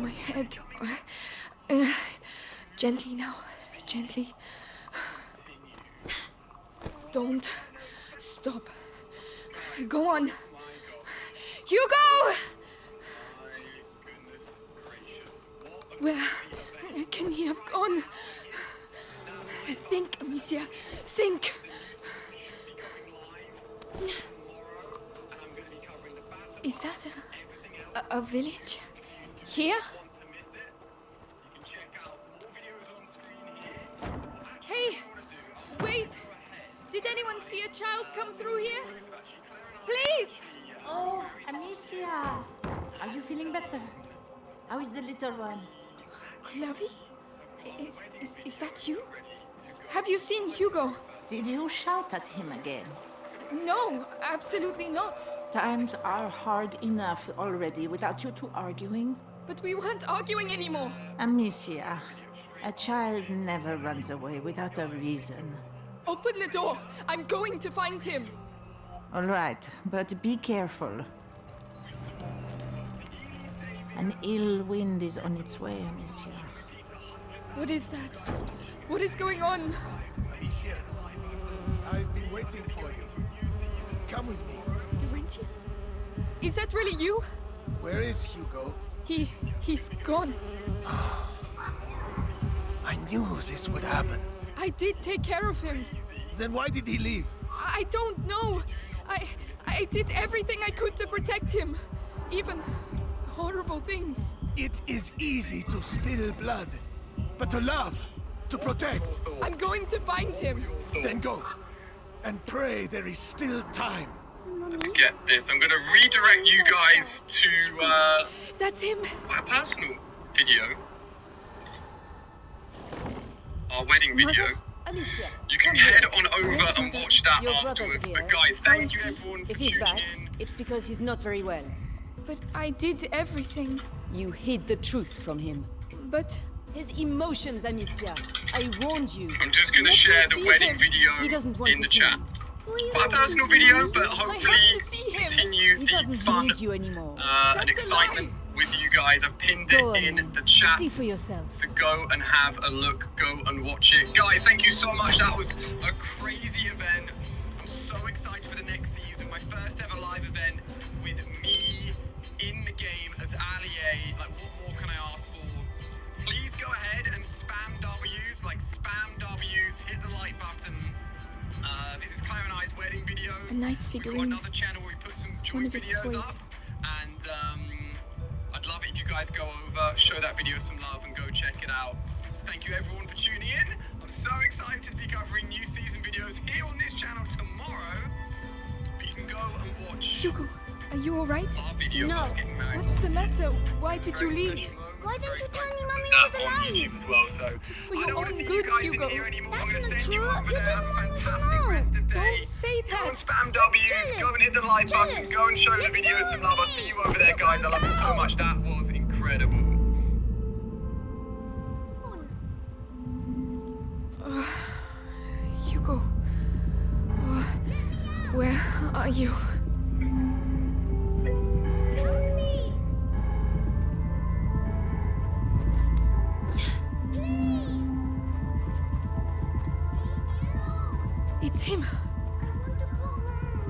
My head. Uh, gently now. Gently. Don't stop. Go on. Hugo! Where can he have gone? Think, Amicia. Think. Is that a village? Here? Hey! Wait! Did anyone see a child come through here? Please! Oh, Amicia! Are you feeling better? How is the little one? Lavi? Is that you? Have you seen Hugo? Did you shout at him again? No, absolutely not. Times are hard enough already without you two arguing. But we weren't arguing anymore. Amicia, a child never runs away without a reason. Open the door. I'm going to find him. All right, but be careful. An ill wind is on its way, Amicia. What is that? What is going on? Amicia, I've been waiting for you. Come with me. Laurentius? Is that really you? Where is Hugo? He's gone. I knew this would happen. I did take care of him. Then why did he leave? I don't know. I did everything I could to protect him. Even horrible things. It is easy to spill blood, but to love, to protect. I'm going to find him. Then go, and pray there is still time. Let's get this. I'm going to redirect you guys to That's him. my personal video. Our wedding video. Mother? Amicia, You can come here. head on over Yes, and Mother. watch that Your brother's afterwards. here. But guys, How thank is you he? everyone for If he's tuning back, in. it's because he's not very well. But I did everything. You hid the truth from him. But His emotions, Amicia. I warned you. I'm just going to Let me share the see wedding him. video He doesn't want in to the see chat. you. My personal video, but hopefully to see him. continue He the doesn't fun need you anymore. and That's a excitement with you guys. I've pinned Go it on, in then. the chat. See for yourself. So go and have a look, go and watch it. Guys, thank you so much. That was a crazy event. I'm so excited for the next season. My first ever live event with me in the game as Ali. Like, what more can I ask for? Please go ahead and spam W's, like spam W's, hit the like button. This is Claire and I's wedding video. a knight's We've got figurine. another channel where we put some One joint of his videos toys. up. And I'd love it if you guys go over, show that video some love and go check it out. So thank you everyone for tuning in. I'm so excited to be covering new season videos here on this channel tomorrow. But you can go and watch Hugo, are you alright? our video No. of us getting married. What's the matter? Why did you Very leave? special moment, Why didn't very you tell me excited to Mummy put was that on alive? YouTube as well, so It's for I your don't wanna own see good, you guys in Hugo. here anymore. That's I'm gonna not send you true. over You there. didn't Have a want me to fantastic know. rest of day. Don't say Go and that. spam W's, Jealous. go and hit the like button, Jealous. go and show the Let video go some of love. I'll me. see you over there, guys. I love you so much. That was incredible. Hugo. Where are you? It's him.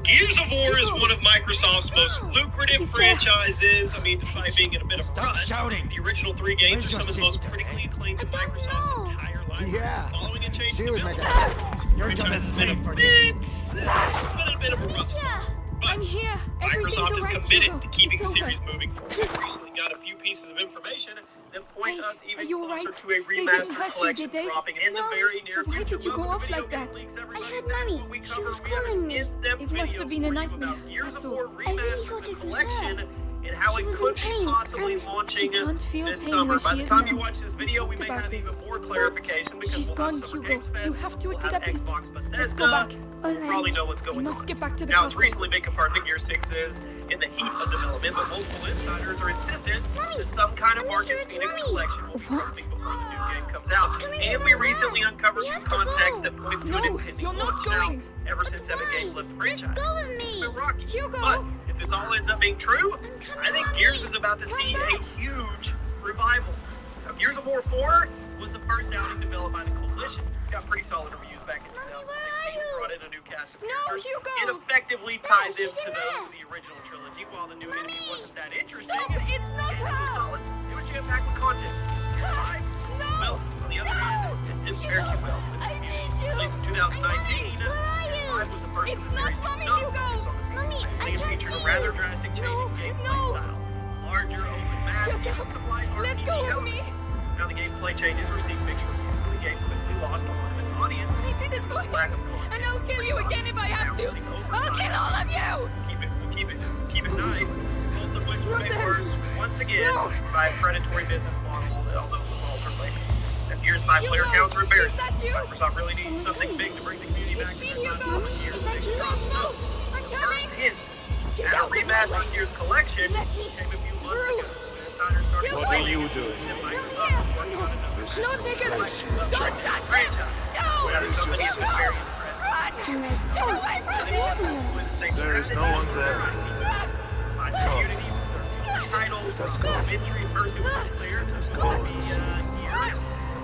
Gears of War is one of Microsoft's most lucrative He's there. franchises. I mean, despite being in a bit of a Stop rut, shouting. the original 3 games Where's are some of the your most sister, critically eh? acclaimed in I don't Microsoft's know. entire life. Yeah, Following and changing she was my development. dad. Your job Franchise is has been a paid for bit, this. it's been a bit of a rough Amicia! but I'm here. Everything's Microsoft is alright, committed Hugo. to keeping It's the series over. moving. We've recently got a few pieces of information that point Hey, us are even you closer alright? to a They remastered didn't hurt you, collection did they? dropping in the No. very near Why future. did you go Welcome to off Video like Game that? Leaks, I everybody. heard That's Mommy. what we She cover was in calling me. in-depth It must have been a video for you nightmare, about Gears that's of all. War I really Remastered, thought the it was collection, her. and how She it was in could be pain, possibly and launching she can't feel this pain summer. where By she the is time now. you watch this We video, we talked may about have even this. more clarification because She's we'll gone, have Summer Hugo. Games Fest, You have to we'll have accept it. Xbox Bethesda, Let's go back. we'll probably know what's We going must on. get back to the Now, it's castle. recently been confirmed that Gear 6 is in the heat of development, but multiple insiders are insistent that some kind of Marcus it's Phoenix Mommy. collection will be What? coming before the new game comes out. It's coming And from we our recently home. uncovered We some have to context go. that points to No, an impending you're not launch. Now, going. ever since Evan Games left the franchise, Go with me. it's been rocky. Hugo! But if this all ends up being true, coming, I think Mommy. Gears is about to see back. a huge revival. Gears of War 4 was the first outing developed by the Coalition. It got pretty solid reviews back in 2016. It brought in a new cast of characters. Hugo! It effectively tied them to those of the original trilogy, while the new enemy wasn't that interesting. Stop! It's not It was her! solid. It was jam-packed with content. Right? No! Well, on the other hand, it didn't fare too well. I need you! At least in 2019, Gears 5 was the first in the It's not series to Mommy, not Hugo! focus on the Mommy, I It can't featured a see rather you. drastic change No, in gameplay no. style. Larger open maps, Shut and up. some light Let RPG go of elements. me! Now the gameplay changes received mixed reviews, so the game quickly lost a lot of its audience. I did it for Lack him! of content. And I'll kill you again if I have to! I'll kill all of you! Keep it nice. Both of which were Not made them. worse once again No. by a predatory business model that although was altered later. And Gears 5 Hugo, player counts are embarrassing. is that you? Microsoft really needs something big to bring the community back It's to me, their Hugo! last Gears. No! I'm coming! Hints Get at a out of my remastered way. Gears collection Let me came a few months through. ago. Insiders started Hugo. What are you doing? that Microsoft was working on another No, Nicholas! Don't touch him! franchise. No! Where is your Hugo! sister? Run! Get away from me! There is no one there. Run! My community was a title. Let's go. Victory first, it was unclear. Let's go.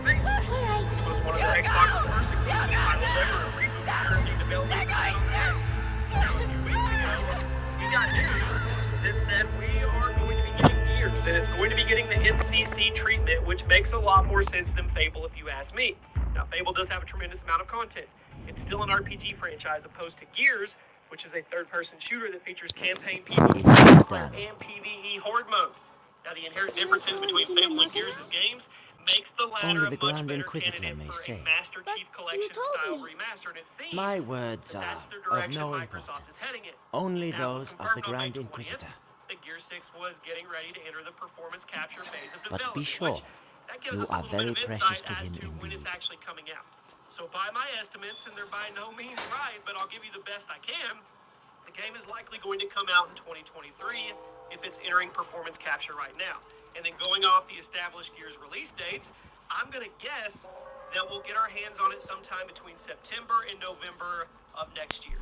Gears was one of the Xbox's first exclusive titles ever. A reboot currently developing They're going Now, a few weeks ago, we got news that said we are going to be getting Gears, and it's going to be getting the MCC treatment, which makes a lot more sense than Fable, if you ask me. Now, Fable does have a tremendous amount of content. It's still an RPG franchise opposed to Gears, which is a third-person shooter that features campaign PvP and PvE horde mode. Now, the inherent differences between Fable and Gears' games makes the latter Only a the much Grand better Inquisitor candidate may for say. a Master Chief Collection style remaster, and it seems My words that are that's the of direction no Microsoft is importance. heading in. Only Now, those of the confirmed on Grand May 20th Inquisitor. that Gear 6 was getting ready to enter the performance capture phase of But development. be sure, which, that gives you us a are little very bit of precious insight to as him to when it's indeed. actually coming out. So by my estimates, and they're by no means right, but I'll give you the best I can, the game is likely going to come out in 2023 if it's entering performance capture right now. And then going off the established Gears release dates, I'm going to guess that we'll get our hands on it sometime between September and November of next year.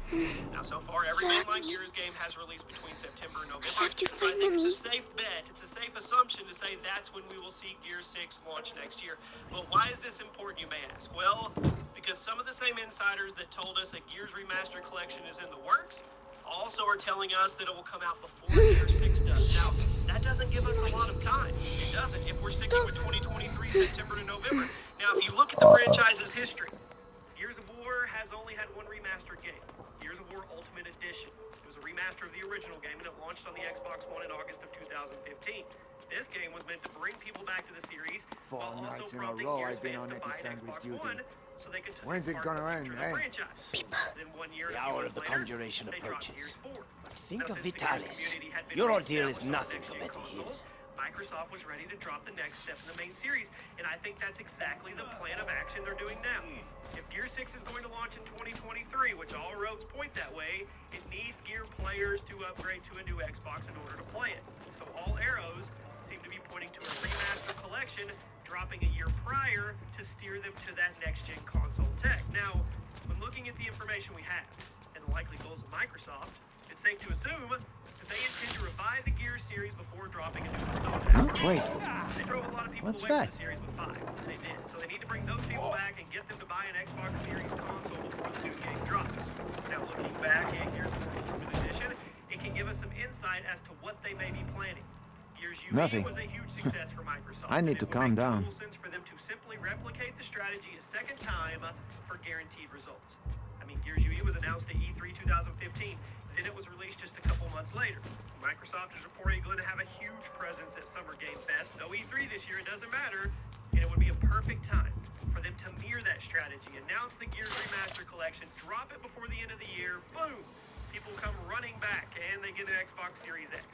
Now, so far, every mainline Gears game has released between September and November. have to So I find think Mommy. it's a safe bet, it's a safe assumption to say that's when we will see Gears 6 launch next year. But why is this important, you may ask? Well, because some of the same insiders that told us a Gears Remastered Collection is in the works also are telling us that it will come out before Gears 6 does. Now, that doesn't give us a lot of time. It doesn't. If we're sticking with 2023, September to November. Now, if you look at the franchise's history, Gears of War has only had one remastered game, Gears of War Ultimate Edition. It was a remaster of the original game, and it launched on the Xbox One in August of 2015. This game was meant to bring people back to the series, while also nights in a prompting row Gears I've been fans on to buy Epic an Sandwich Xbox duty. One so they could When's it gonna end, the eh? franchise. Then 1 year, The a few hour months of the later, conjuration they dropped approaches. Gears 4. But think Now, of since the Gears Vitalis. community had been Your ordeal is reestablished on nothing next-gen compared to consoles, his. Microsoft was ready to drop the next step in the main series, and I think that's exactly the plan of action they're doing now. If Gear 6 is going to launch in 2023, which all roads point that way, it needs Gear players to upgrade to a new Xbox in order to play it. So all arrows seem to be pointing to a remaster collection dropping a year prior to steer them to that next-gen console tech. Now, when looking at the information we have and the likely goals of Microsoft, it's safe to assume that they intend to revive the Gears series before dropping a new installment. Wait, They drove a lot of people what's away that? from the series with 5. They did. So they need to bring those people back and get them to buy an Xbox Series console before the new game drops. Now, looking back at Gears of War Ultimate Edition, it can give us some insight as to what they may be planning. Gears UE Nothing. was a huge success for Microsoft. I need and to it would calm make down. total sense for them to simply replicate the strategy a second time for guaranteed results. I mean, Gears UE was announced at E3 2015. Then it was released just a couple months later. Microsoft is reportedly going to have a huge presence at Summer Game Fest. No E3 this year, it doesn't matter. And it would be a perfect time for them to mirror that strategy. Announce the Gears Remaster Collection, drop it before the end of the year, boom! People come running back and they get an Xbox Series X.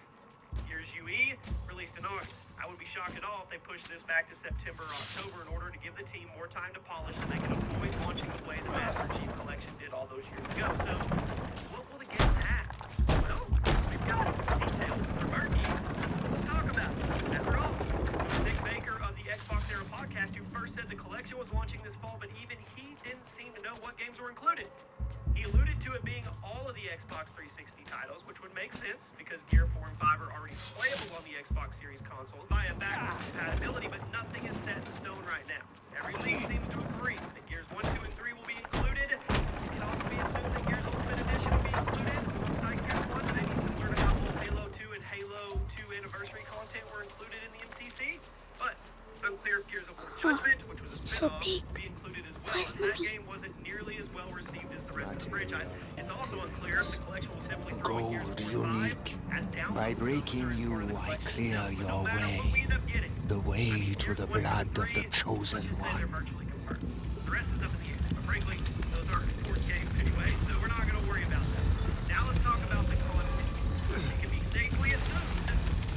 Gears UE released in August. I would be shocked at all if they pushed this back to September or October in order to give the team more time to polish so they can avoid launching the way the Master Chief Collection did all those years ago. So, what will the game have? Well, we've got details. They're murky. Let's talk about it. After all, Nick Baker of the Xbox Era podcast, who first said the collection was launching this fall, but even he didn't seem to know what games were included. He alluded to it being all of the Xbox 360 titles, which would make sense because Gear 4 and 5 are already playable on the Xbox Series console via backwards compatibility, but nothing is said unclear if Gears of War Judgment, which was a spin-off, will be included as well. As that game wasn't nearly as well received as the rest of the franchise. It's also unclear if the collection will simply throw in Gears of War 5 unique. as download. By breaking you, I clear your way. The way to the blood of the chosen one. The rest is up in the air. But frankly, those aren't important games anyway, so we're not going to worry about that. Now let's talk about the content. It can be safely assumed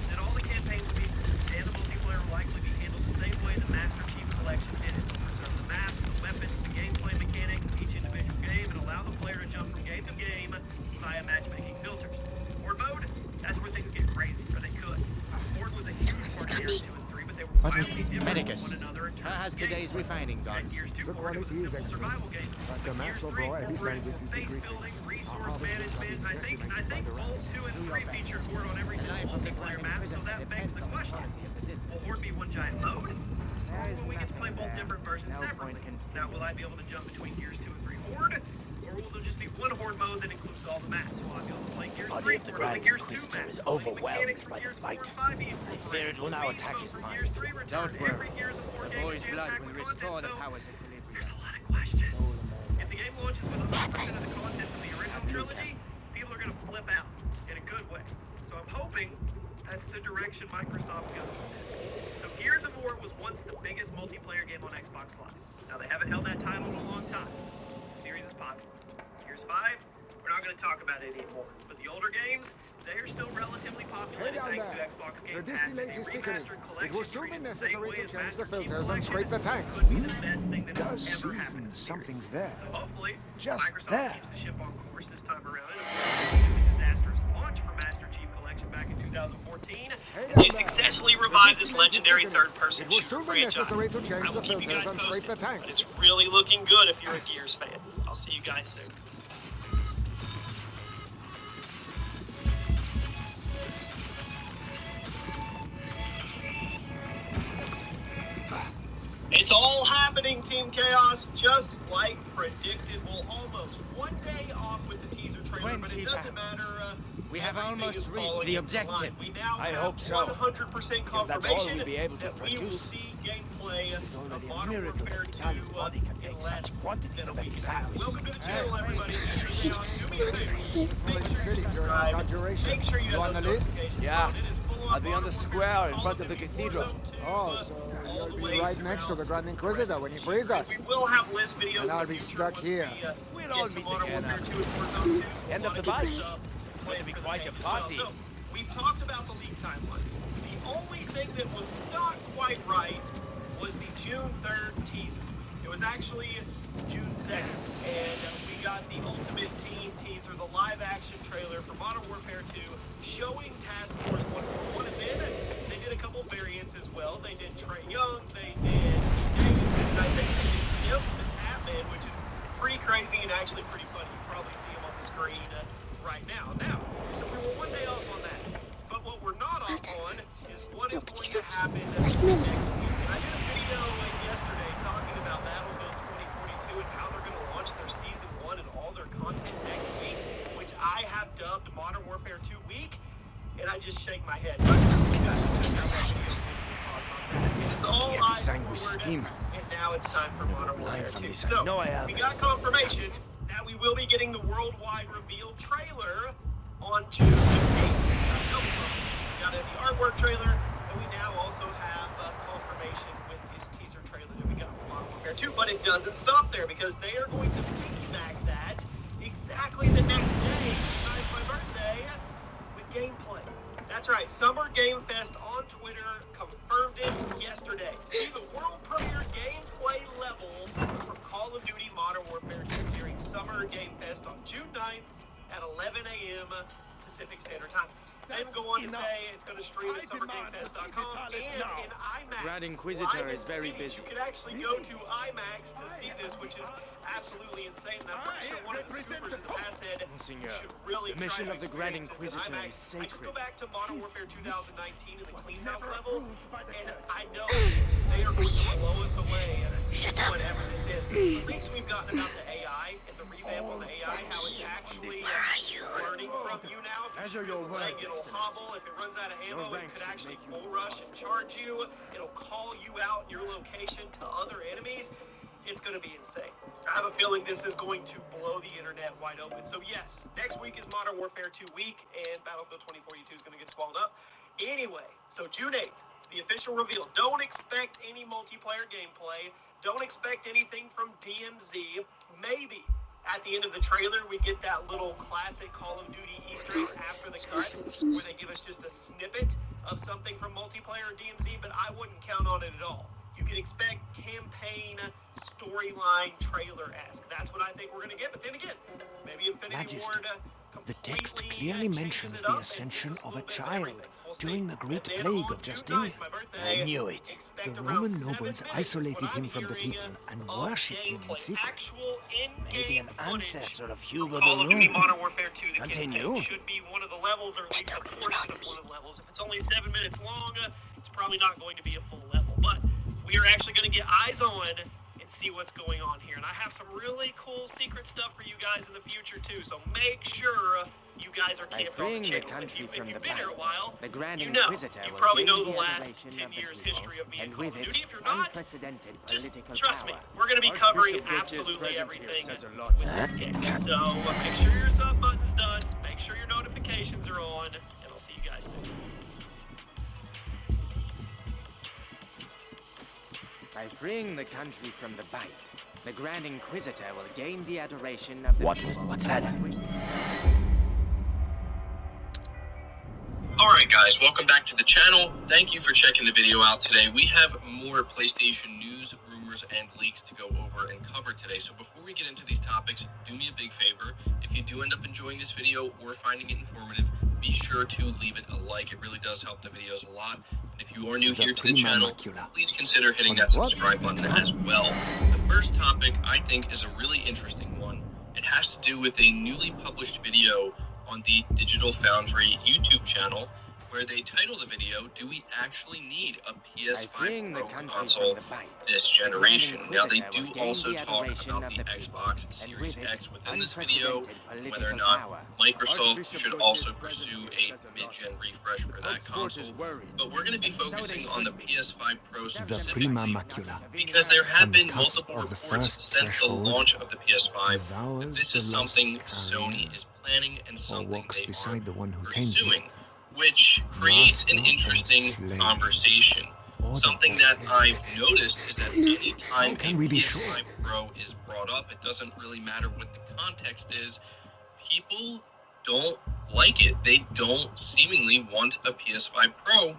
that all the campaigns will be and the multiplayer will likely be handled the same way the Master Chief Collection did it. Preserve the maps, the weapons, the gameplay mechanics of each individual game, and allow the player to jump from game to game via matchmaking filters. Horde mode, that's where things get crazy, or they could. Horde was a huge part of Gears 2 and 3, but they were wildly different from one another in terms How has of today's gameplay. refining gone? At Gears 2 The Horde, it was a quality is simple excellent. survival game. But the Gears mass 3 overall, every incorporated language is base decreasing. building, resource Harvest will management. be I think decimated by the both rats. 2 and 3 featured Horde on every single multiplayer map, so that begs the question. Will Horde be one giant mode? Or will we get to play both different versions separately? Now, will I be able to jump between Gears 2 and 3 Horde? Or will there just be one Horde mode that includes all the maps? Will I be able to play Gears 3 body of the Horde or Grand Gears 2 Inquisitor maps? is Will the overwhelmed mechanics for by the Gears 4 and light. 5 be I incorporated? fear it will now attack his For mind. Gears 3 return? Don't worry. Every Gears of War The game boy's is blood jam-packed will with restore the content, so powers of there's equilibrium. a lot of questions. If the game launches with 100% of the content from the original trilogy, people are going to flip out in a good way. So I'm hoping that's the direction Microsoft goes with this. So Gears of War was once the biggest multiplayer game on Xbox Live. Now they haven't held that title in a long time. The series is popular. Gears 5, we're not going to talk about it anymore. But the older games, they are still relatively populated down thanks there. to Xbox The Game Pass. distillate and is a thickening. remastered It collection will soon be treated the necessary same way to as change the Master Chief filters and Collection scrape the tanks. could be the best thing that Does has ever seem happened to the something's series. there. So hopefully, Just Microsoft there. keeps the ship on course this time around. And avoids the disastrous launch for Master Chief Collection back in 2014. They successfully revived this legendary third-person It will shooter soon be franchise. necessary to change I will the keep you filters guys and scrape the posted, but tanks. it's really looking good if you're a Gears fan. I'll see you guys soon. It's all happening, Team Chaos, just like predicted. Well, almost one day off with the teaser trailer, but it 20 doesn't pounds. matter. We have Everything almost is reached falling the into objective. line. We now I have hope so, 100% because that's all confirmation we'll be able to that we will produce. see gameplay of already a Modern miracle Warfare that 2 Italian body can in make less such quantities than of a week. exiles. Welcome to the channel, everybody. Team Chaos, do me a favor. Make sure City, you you're on subscribe. conjuration. Make sure you You have on those the list? notifications Yeah. on. It is full I'll be on Modern the Warfare square in Call front of the Duty cathedral. Warzone 2, Oh, so all you'll the be way right next to the throughout Grand Inquisitor when he frees us. We will have list videos. And I'll in the be future stuck once here. we, We'll get all to meet Modern again Warfare after 2 and Warzone 2, so End a of lot the good bus. stuff It's going to be for the quite a game as well. party. So, we've talked about the leak timeline. The only thing that was not quite right was the June 3rd teaser. It was actually June 2nd, and we got the Ultimate Team teaser, the live-action trailer for Modern Warfare 2, showing Task Force 141, and then they did a couple variants as well. They did Trey Young, they did Davidson, and I think they did Tim the Tapman, which is pretty crazy and actually pretty funny. You probably see him on the screen right now. So we were one day off on that. But what we're not off on is what is going to happen next week. And I did a video yesterday talking about Battlefield 2042 and how they're going to launch their Season 1 and all their content next week, which I have dubbed Modern Warfare 2 Week. And I just shake my head. You guys should check out that video and get your thoughts on that. And it's all Can't be eyes sang with forward, steam. and now it's time for Modern blind Warfare from 2. this. I So, know I am. we got confirmation that we will be getting the worldwide reveal trailer on June 8th. We got the artwork trailer, and we now also have confirmation with this teaser trailer that we got from Modern Warfare 2. But it doesn't stop there, because they are going to piggyback that exactly the next day, tonight my birthday, with gameplay. That's right, Summer Game Fest on Twitter confirmed it yesterday. See the world premiere gameplay level for Call of Duty Modern Warfare 2 during Summer Game Fest on June 9th at 11 a.m. Pacific Standard Time. Then go on to say it's going to stream at summergamefest.com and in IMAX. Grand Inquisitor Live in is very cities. busy. You could actually go to IMAX to see this, which is absolutely insane. And I'm pretty sure one of the supers in the past said you Monseigneur, should really the mission try to of the Grand experience this in Inquisitor IMAX. is I just go sacred. back to Modern Warfare 2019 and the Clean House level, and I know they are going to blow us away at whatever this is. The leaks we've gotten about the AI AI and the revamp on the AI, how it's actually learning from you now. If you shoot the leg, it'll hobble. If it runs out of ammo, it could actually bull rush and charge you. It'll call you out your location to other enemies. It's going to be insane. I have a feeling this is going to blow the internet wide open. So yes, next week is Modern Warfare 2 week, and Battlefield 2042 is going to get swallowed up. Anyway, so June 8th, the official reveal. Don't expect any multiplayer gameplay. Don't expect anything from DMZ. Maybe at the end of the trailer we get that little classic Call of Duty Easter egg after the cut, where they give us just a snippet of something from multiplayer or DMZ, but I wouldn't count on it at all. You can expect campaign, storyline, trailer-esque. That's what I think we're going to get. But then again, maybe Infinity Ward the text clearly mentions the ascension of a child during the Great Plague of Justinian. I knew it. The Roman nobles isolated him from the people and worshipped him in secret. Maybe an ancestor of Hugo Call the of Duty Roman. Modern Warfare 2, the Continue. campaign should be one of the levels, or at least a portion of one of the levels. If it's only 7 minutes long, it's probably not going to be a full level. But we are actually going to get eyes on and see what's going on here. And I have some really cool secret stuff for you guys in the future too. So make sure you guys are By camped on freeing the the channel. country If from you've the been here a Bible, while, the Grand you know. Inquisitor You will probably gain know the the last adoration 10 of the years people, history of me in and Call with of it, Duty. If you're not, unprecedented just political trust power. me. We're going to be covering absolutely everything with this game. So make sure your sub button's done. Make sure your notifications are on. And I'll see you guys soon. By freeing the country from the Bite, the Grand Inquisitor will gain the adoration of the people. What's that? Alright guys, welcome back to the channel. Thank you for checking the video out today. We have more PlayStation news, rumors, and leaks to go over and cover today. So before we get into these topics, do me a big favor. If you do end up enjoying this video or finding it informative, be sure to leave it a like. It really does help the videos a lot. And if you are new here to the channel, please consider hitting that subscribe button as well. The first topic I think is a really interesting one. It has to do with a newly published video on the Digital Foundry YouTube channel, where they title the video, "Do we actually need a PS5 Pro console this generation?" Now they do also talk about the Xbox Series X within this video, whether or not Microsoft should also pursue a mid-gen refresh for that console. But we're going to be focusing on the PS5 Pro The specifically, prima macula because there have on the been cusp multiple of the reports first since the threshold launch of the PS5 that devours this the is lost something carrier, Sony is planning and or something walks they beside are the one who tames it, pursuing, which creates an master or interesting slave, conversation. or Something the that I've noticed is that any time can a we be PS5 sure? Pro is brought up, it doesn't really matter what the context is. People don't like it. They don't seemingly want a PS5 Pro,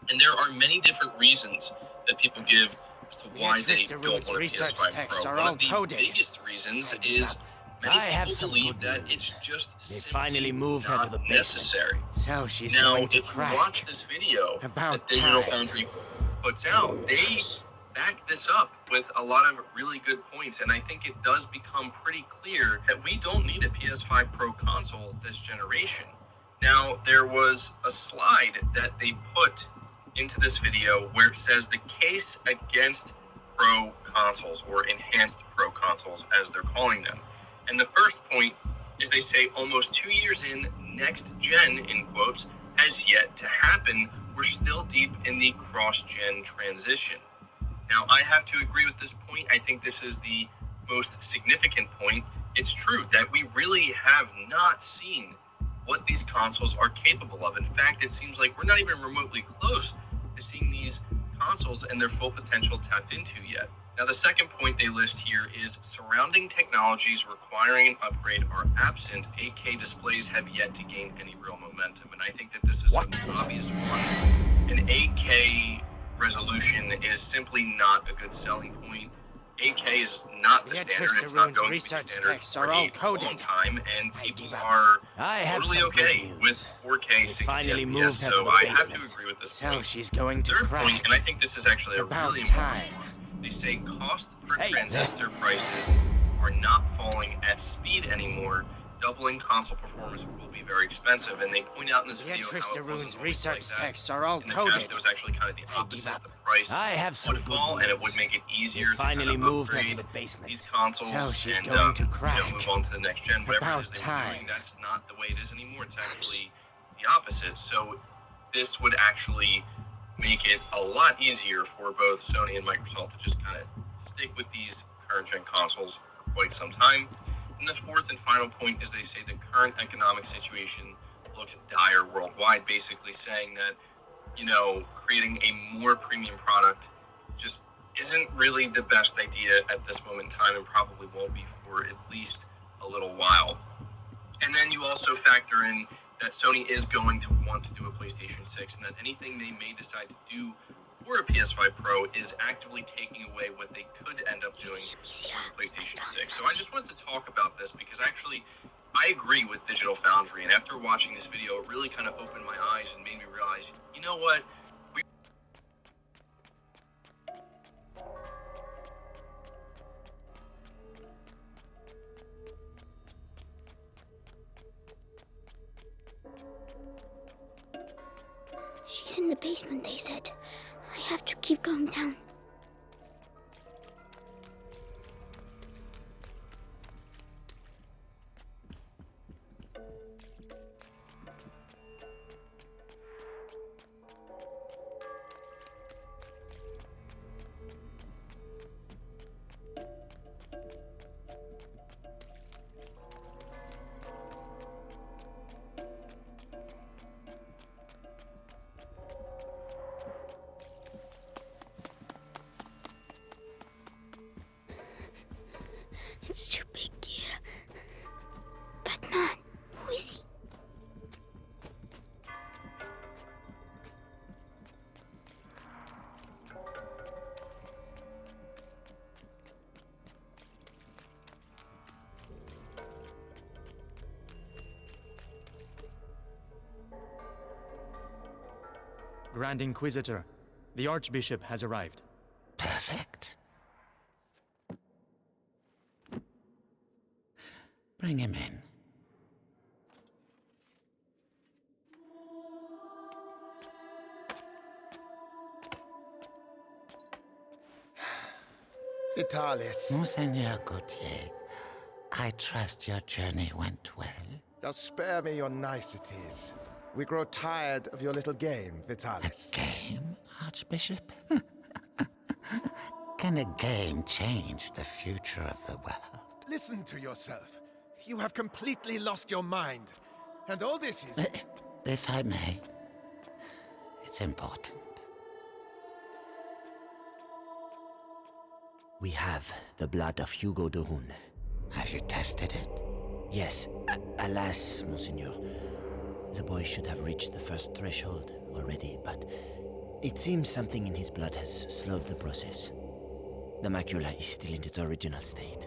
and there are many different reasons that people give as to why they don't want a research PS5 texts Pro. are One all of the coded. biggest reasons I give is up. many I have people some believe good that news. it's just They simply finally moved her to not the basement. necessary. So she's Now, going if to you crack. watch this video About that Digital time. Foundry puts out, they back this up with a lot of really good points, and I think it does become pretty clear that we don't need a PS5 Pro console this generation. Now, there was a slide that they put into this video where it says the case against Pro consoles, or enhanced Pro consoles as they're calling them. And the first point is they say almost 2 years in, next gen, in quotes, has yet to happen. We're still deep in the cross-gen transition. Now, I have to agree with this point. I think this is the most significant point. It's true that we really have not seen what these consoles are capable of. In fact, it seems like we're not even remotely close to seeing these consoles and their full potential tapped into yet. Now, the second point they list here is surrounding technologies requiring an upgrade are absent. 8K displays have yet to gain any real momentum, and I think that this is an obvious one. An 8K resolution is simply not a good selling point. 8K is not the standard. It's not going to be research standard texts for are all a coded. long time, and I people give up. are I have totally some okay good news. with 4K They 60 finally FPS, moved her to so the I have to basement. agree with this So point. she's going to Third crack. point, and I think this is actually a About really important time. one. They say cost per Hey. transistor prices are not falling at speed anymore. doubling console performance will be very expensive, and they point out in this The video entries how to it wasn't Rune's always research like that. texts are all In the coded. past, it was actually kind of the I opposite. give up. The price I have some would good fall, and it would news. make it easier They to kind finally of moved upgrade into the basement. these consoles So she's and going to you know, crack. move on to the next gen. Whatever About it is they were time. doing, that's not the way it is anymore. It's actually the opposite. So this would actually make it a lot easier for both Sony and Microsoft to just kind of stick with these current gen consoles for quite some time. And the fourth and final point is they say the current economic situation looks dire worldwide, basically saying that, you know, creating a more premium product just isn't really the best idea at this moment in time, and probably won't be for at least a little while. And then you also factor in that Sony is going to want to do a PlayStation 6, and that anything they may decide to do for a PS5 Pro is actively taking away what they could end up doing for PlayStation 6. So I just wanted to talk about this because actually I agree with Digital Foundry, and after watching this video, it really kind of opened my eyes and made me realize, you know what? She's in the basement, they said. I have to keep going down. It's too big here. Batman, who is he? Grand Inquisitor, the Archbishop has arrived. Perfect. Bring him in. Vitalis, Monseigneur Gautier, I trust your journey went well. now spare me your niceties. We grow tired of your little game, Vitalis. Game, Archbishop? Can a game change the future of the world? Listen to yourself. You have completely lost your mind. And all this is... If I may, it's important. We have the blood of Hugo de Rune. Have you tested it? Yes, alas, Monseigneur. The boy should have reached the first threshold already, but it seems something in his blood has slowed the process. The macula is still in its original state.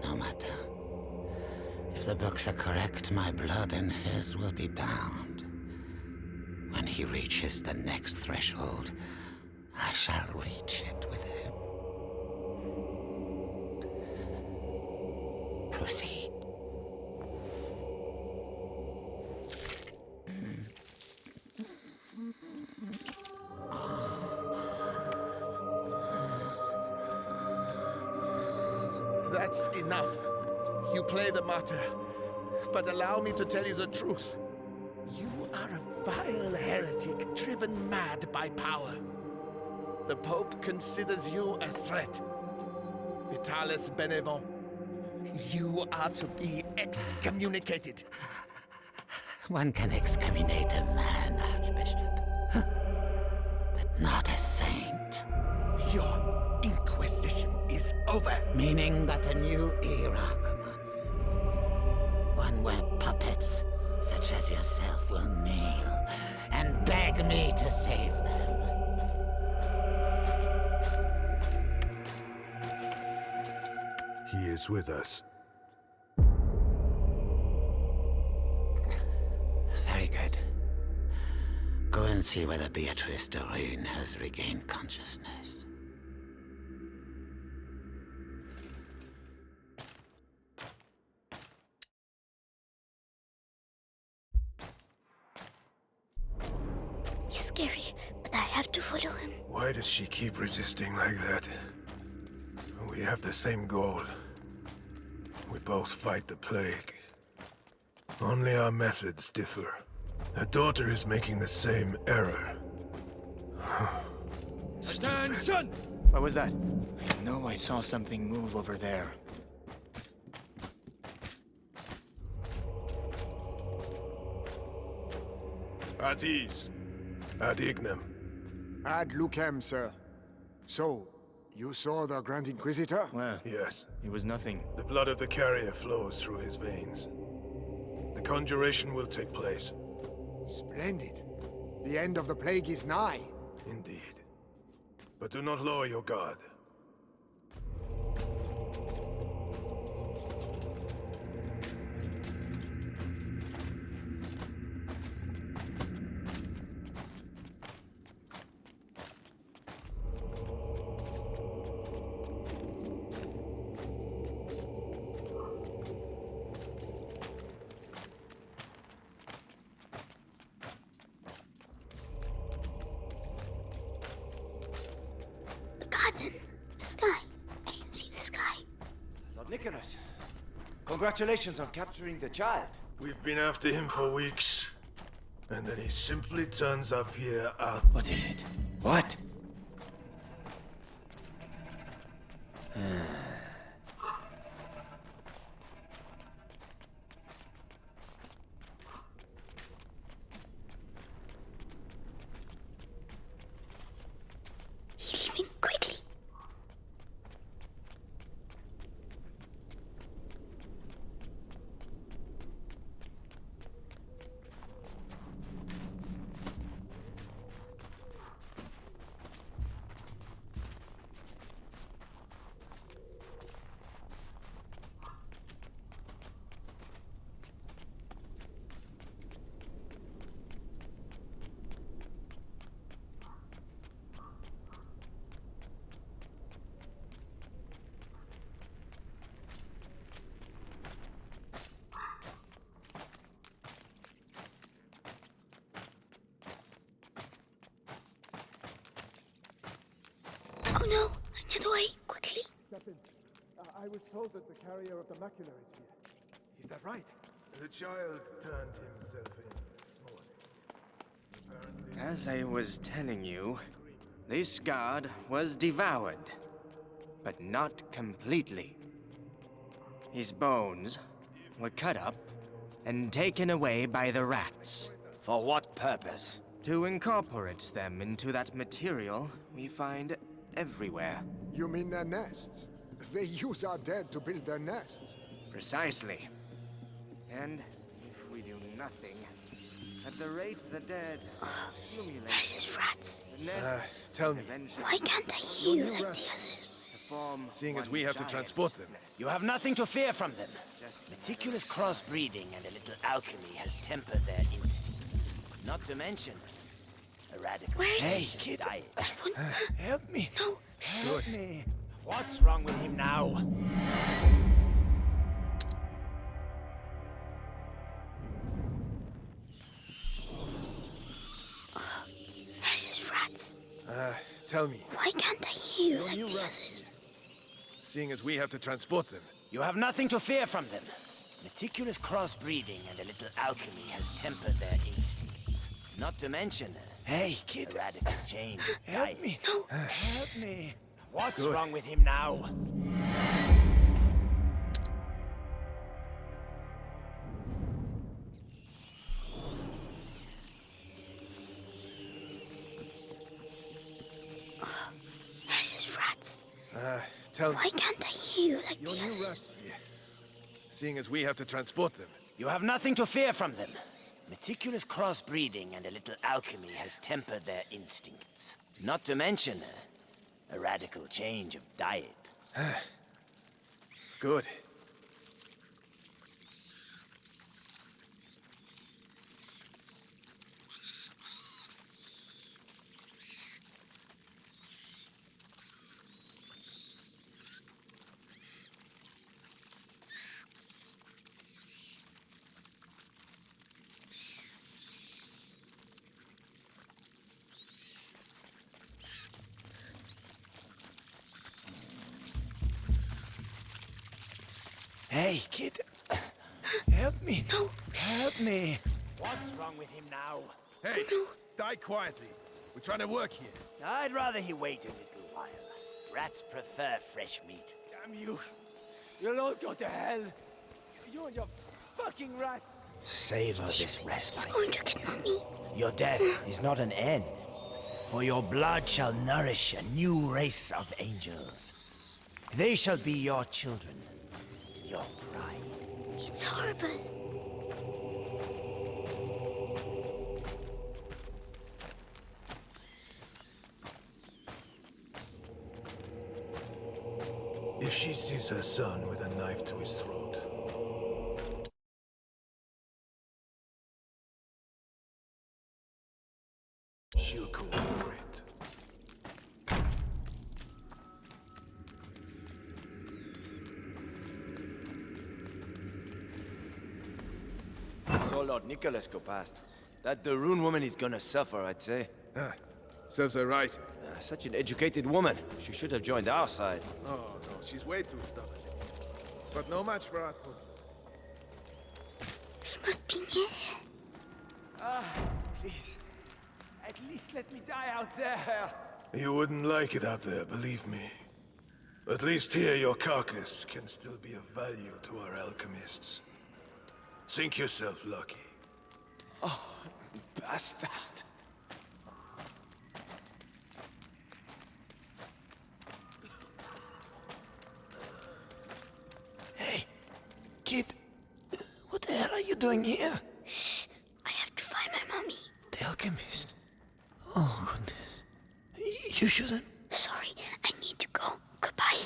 No matter. If the books are correct, my blood and his will be bound. When he reaches the next threshold, I shall reach it with him. Proceed. That's enough. You play the martyr. But allow me to tell you the truth. You are a vile heretic driven mad by power. The Pope considers you a threat. Vitalis Benevent, you are to be excommunicated. One can excommunicate a man, Archbishop, but not a saint. Your Inquisition is over. Meaning that a new era commences. One where puppets such as yourself will kneel and beg me to save them. He is with us. Very good. Go and see whether Beatrice de Rune has regained consciousness. He's scary, but I have to follow him. Why does she keep resisting like that? We have the same goal. We both fight the plague. Only our methods differ. Her daughter is making the same error. Attention! What was that? I know I saw something move over there. At ease. Ad ignem. Ad lucem, sir. So, you saw the Grand Inquisitor? Well, Yes. it was nothing. The blood of the carrier flows through his veins. The conjuration will take place. Splendid. The end of the plague is nigh. Indeed. But do not lower your guard. The garden. The sky. I can see the sky. Lord Nicholas, congratulations on capturing the child. We've been after him for weeks. And then he simply turns up here out. What is it? What? He's leaving quickly. Oh no! Another way! Quickly! Captain, I was told that the carrier of the macula is here. Is that right? The child turned himself in this morning. Apparently. As I was telling you, this guard was devoured, but not completely. His bones were cut up and taken away by the rats. For what purpose? To incorporate them into that material we find everywhere. You mean their nests? They use our dead to build their nests. Precisely. And if we do nothing, at the rate the dead accumulate, These rats. the nests Tell me, eventually Why can't I hear you like the others? form seeing as one we have to giant transport them, You have nothing to fear from them. Just Meticulous crossbreeding and a little alchemy has tempered their instincts. Not to mention a radical Where is change he? of kid. diet. That one? Help me. No. Help me. What's wrong with him now? These rats. tell me, Why can't I hear you like the others? seeing as we have to transport them, You have nothing to fear from them. Meticulous crossbreeding and a little alchemy has tempered their instincts. Not to mention Hey, kid. a radical change of Help diet. me. No. Help me. What's wrong with him now? These rats. tell me, Why can't I hear you like the others? seeing as we have to transport them, You have nothing to fear from them. Meticulous crossbreeding and a little alchemy has tempered their instincts. Not to mention a radical change of diet. good. Hey, kid. Help me. No. Help me. What's wrong with him now? Hey, die quietly. We're trying to work here. I'd rather he wait a little while. Rats prefer fresh meat. Damn you. You'll all go to hell. You and your fucking rat. Savor this respite. He's going to get Mommy. Your death is not an end, for your blood shall nourish a new race of angels. They shall be your children, your pride. It's horrible. If she sees her son with a knife to his throat, she'll cooperate. So Lord Nicholas go past. That the Rune woman is gonna suffer, I'd say. Serves her right. Such an educated woman. She should have joined our side. Oh, no, she's way too stubborn. But no match for Atwood. She must be near. Please. At least let me die out there. You wouldn't like it out there, believe me. At least here your carcass can still be of value to our alchemists. Think yourself lucky. Oh, bastard. Hey, kid. What the hell are you doing here? Shh. I have to find my Mommy. The alchemist? Oh, goodness. You shouldn't. Sorry, I need to go. Goodbye.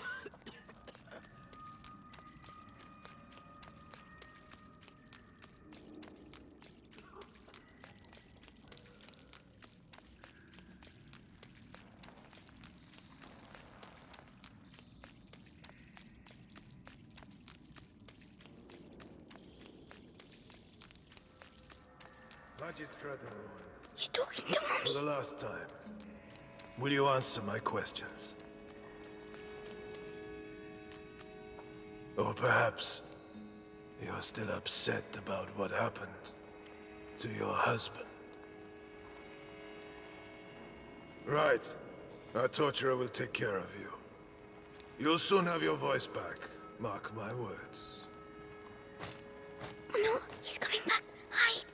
Magistrato, He's talking to for Mommy. the last time, will you answer my questions? Or perhaps you're still upset about what happened to your husband. Right. Our torturer will take care of you. You'll soon have your voice back. Mark my words. Oh no, he's coming back. Hide.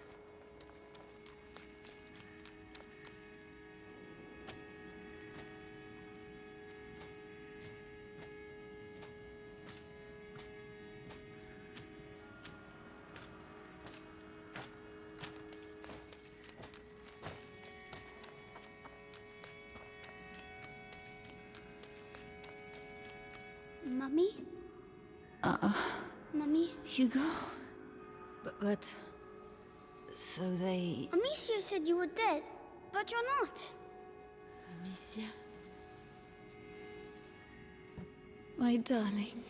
Mommy? Mommy? Hugo? But... So they... Amicia said you were dead, but you're not. Amicia? My darling.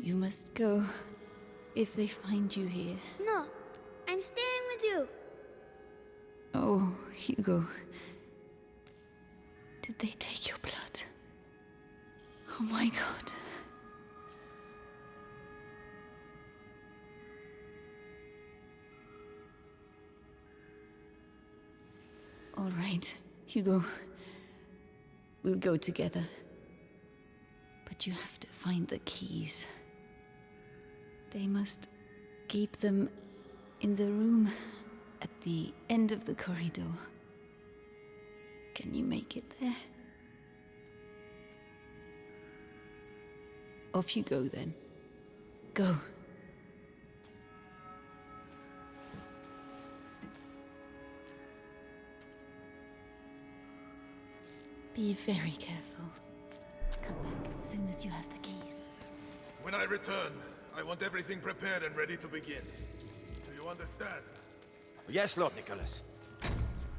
You must go if they find you here. No, I'm staying with you. Oh, Hugo. Did they take your blood? Oh my God. All right, Hugo. We'll go together. But you have to find the keys. They must keep them in the room at the end of the corridor. Can you make it there? Off you go then. Go. Be very careful. Come back as soon as you have the keys. When I return, I want everything prepared and ready to begin. Do you understand? Yes, Lord Nicholas.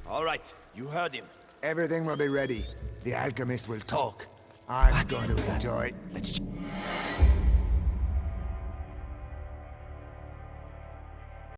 All right, you heard him. Everything will be ready. The alchemist will talk. I'm going to enjoy. Let's